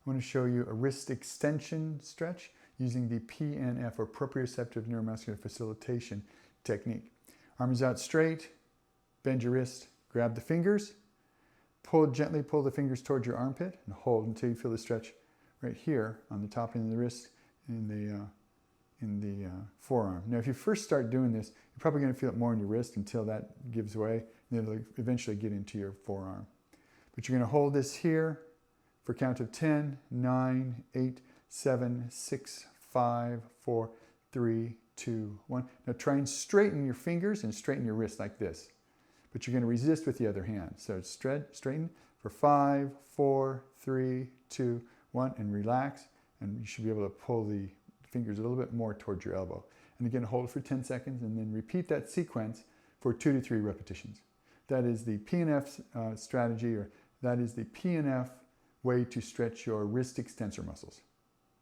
I want to show you a wrist extension stretch using the PNF or Proprioceptive Neuromuscular Facilitation technique. Arms out straight, bend your wrist, grab the fingers, gently pull the fingers towards your armpit and hold until you feel the stretch right here on the top end of the wrist in the forearm. Now if you first start doing this, you're probably going to feel it more in your wrist until that gives way, and it'll eventually get into your forearm. But you're going to hold this here for a count of 10, 9, 8, 7, 6, 5, 4, 3, 2, 1. Now try and straighten your fingers and straighten your wrist like this. But you're going to resist with the other hand. So straighten for 5, 4, 3, 2, 1, and relax. And you should be able to pull the fingers a little bit more towards your elbow. And again, hold it for 10 seconds and then repeat that sequence for 2 to 3 repetitions. That is the PNF strategy, or that is the PNF way to stretch your wrist extensor muscles.